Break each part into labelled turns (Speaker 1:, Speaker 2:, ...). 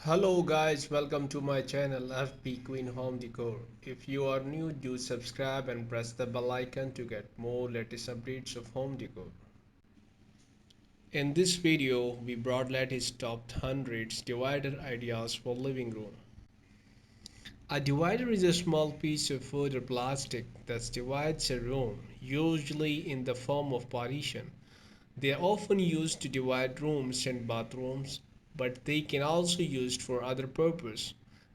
Speaker 1: Hello guys, welcome to my channel FBqueen Home Decor. If you are new, do subscribe and press the bell icon to get more latest updates of home decor. In this video, we brought latest top 100 divider ideas for living room. A divider is a small piece of wood or plastic that divides a room, usually in the form of partition. They are often used to divide rooms and bathrooms, but they can also be used for other purposes.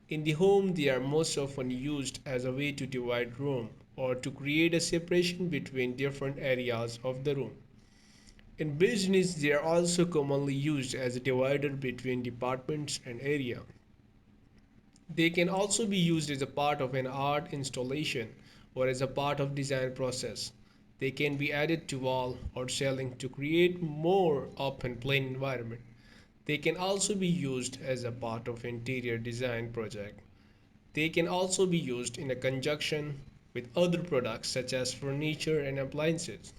Speaker 1: In the home, they are most often used as a way to divide room or to create a separation between different areas of the room. In business, they are also commonly used as a divider between departments and area. They can also be used as a part of an art installation or as a part of design process. They can be added to wall or ceiling to create more open plain environment. They can also be used as a part of interior design project. They can also be used in a conjunction with other products such as furniture and appliances.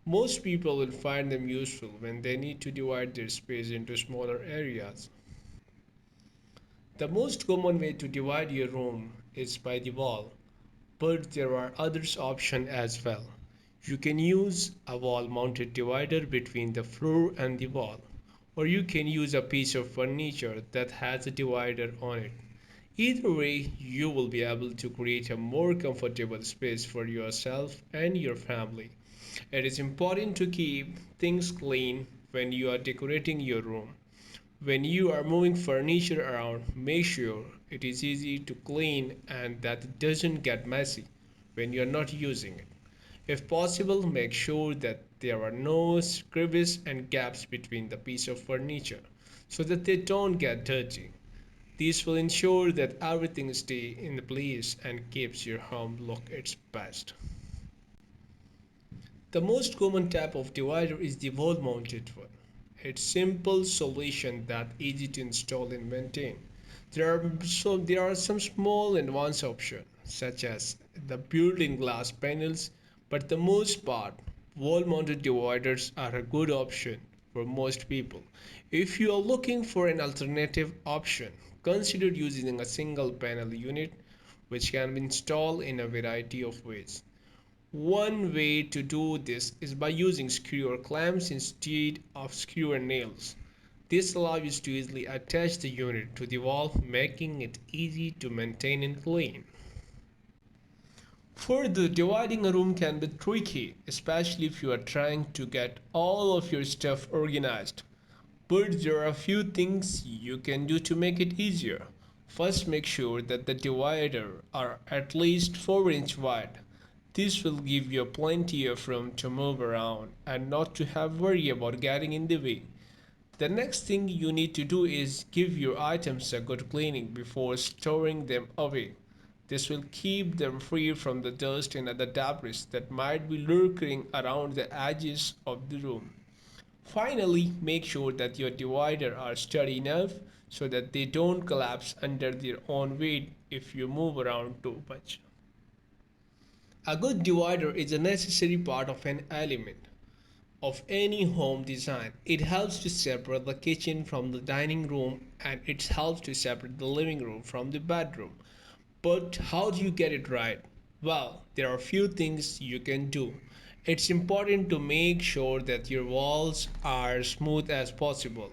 Speaker 1: Most people will find them useful when they need to divide their space into smaller areas. The most common way to divide your room is by the wall, but there are other options as well. You can use a wall mounted divider between the floor and the wall, or you can use a piece of furniture that has a divider on it. Either way, you will be able to create a more comfortable space for yourself and your family. It is important to keep things clean when you are decorating your room. When you are moving furniture around, make sure it is easy to clean and that it doesn't get messy when you are not using it. If possible, make sure that there are no crevices and gaps between the piece of furniture so that they don't get dirty. This will ensure that everything stays in place and keeps your home look its best. The most common type of divider is the wall mounted one. It's simple solution that easy to install and maintain. There are some small advanced options such as the built-in glass panels, but the most part wall mounted dividers are a good option for most people. If you are looking for an alternative option, consider using a single panel unit which can be installed in a variety of ways. One way to do this is by using screw or clamps instead of screw and nails. This allows you to easily attach the unit to the wall, making it easy to maintain and clean. Further, dividing a room can be tricky, especially if you are trying to get all of your stuff organized. But there are a few things you can do to make it easier. First, make sure that the divider are at least 4 inch wide. This will give you plenty of room to move around and not to have worry about getting in the way. The next thing you need to do is give your items a good cleaning before storing them away. This will keep them free from the dust and other debris that might be lurking around the edges of the room. Finally, make sure that your divider are sturdy enough so that they don't collapse under their own weight if you move around too much. A good divider is a necessary part of an element of any home design. It helps to separate the kitchen from the dining room and it helps to separate the living room from the bedroom. But how do you get it right? Well, there are a few things you can do. It's important to make sure that your walls are smooth as possible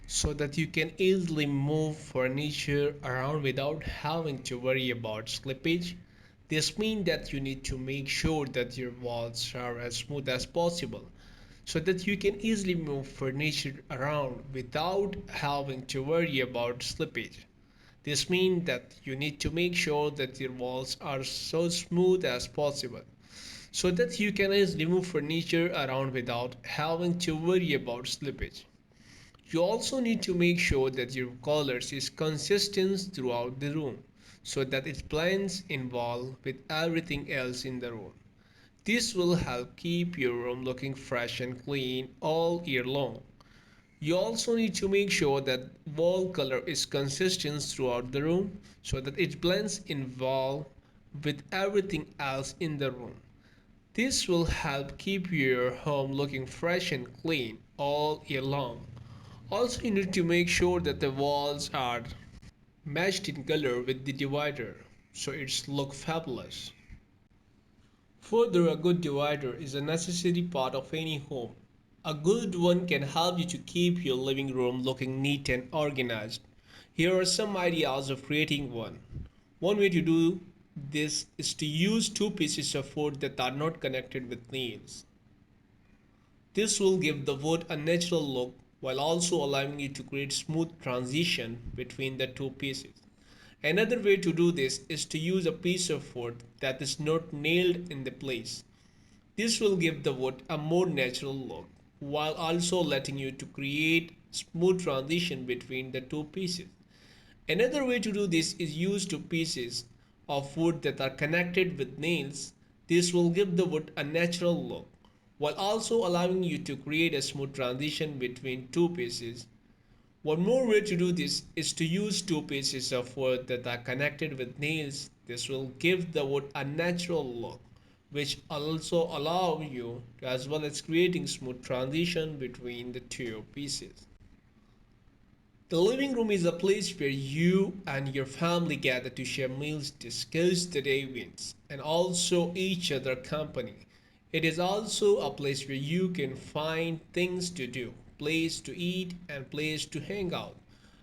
Speaker 1: so that you can easily move furniture around without having to worry about slippage. This means that you need to make sure that your walls are as smooth as possible so that you can easily move furniture around without having to worry about slippage. This means that you need to make sure that your walls are so smooth as possible so that you can easily move furniture around without having to worry about slippage. You also need to make sure that your colors is consistent throughout the room so that it blends in well with everything else in the room. This will help keep your room looking fresh and clean all year long. You also need to make sure that wall color is consistent throughout the room so that it blends in well with everything else in the room. This will help keep your home looking fresh and clean all year long. Also, you need to make sure that the walls are matched in color with the divider so it's look fabulous. Further, a good divider is a necessary part of any home. A good one can help you to keep your living room looking neat and organized. Here are some ideas of creating one. One way to do this is to use two pieces of wood that are not connected with nails. This will give the wood a natural look while also allowing you to create smooth transition between the two pieces. Another way to do this is to use a piece of wood that is not nailed in the place. This will give the wood a more natural look while also letting you to create smooth transition between the two pieces. Another way to do this is use two pieces of wood that are connected with nails. This will give the wood a natural look while also allowing you to create a smooth transition between two pieces. One more way to do this is to use two pieces of wood that are connected with nails. This will give the wood a natural look, which also allow you to, as well as creating smooth transition between the two pieces. The living room is a place where you and your family gather to share meals, discuss the day events, and also each other company. It is also a place where you can find things to do, place to eat, and place to hang out.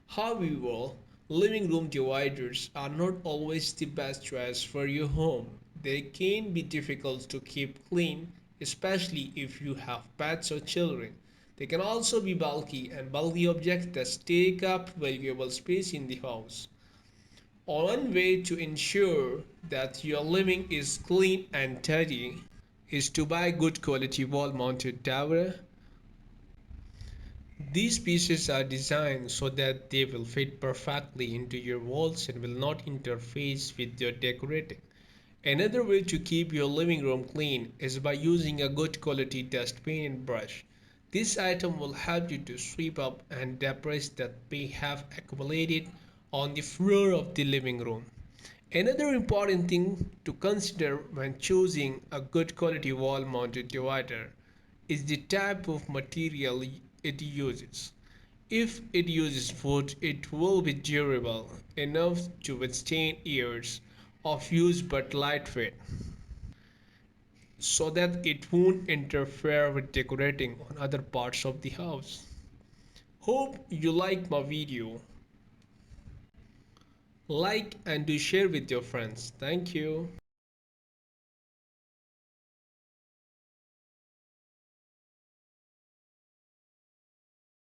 Speaker 1: However, living room dividers are not always the best choice for your home. They can be difficult to keep clean, especially if you have pets or children. They can also be bulky and bulky objects that take up valuable space in the house. One way to ensure that your living is clean and tidy is to buy good quality wall mounted tower. These pieces are designed so that they will fit perfectly into your walls and will not interface with your decorating. Another way to keep your living room clean is by using a good quality dustbin and brush. This item will help you to sweep up and debris that may have accumulated on the floor of the living room. Another important thing to consider when choosing a good quality wall mounted divider is the type of material it uses. If it uses wood, it will be durable enough to withstand years of use but lightweight so that it won't interfere with decorating on other parts of the house. Hope you like my video. Like and do share with your friends. Thank you.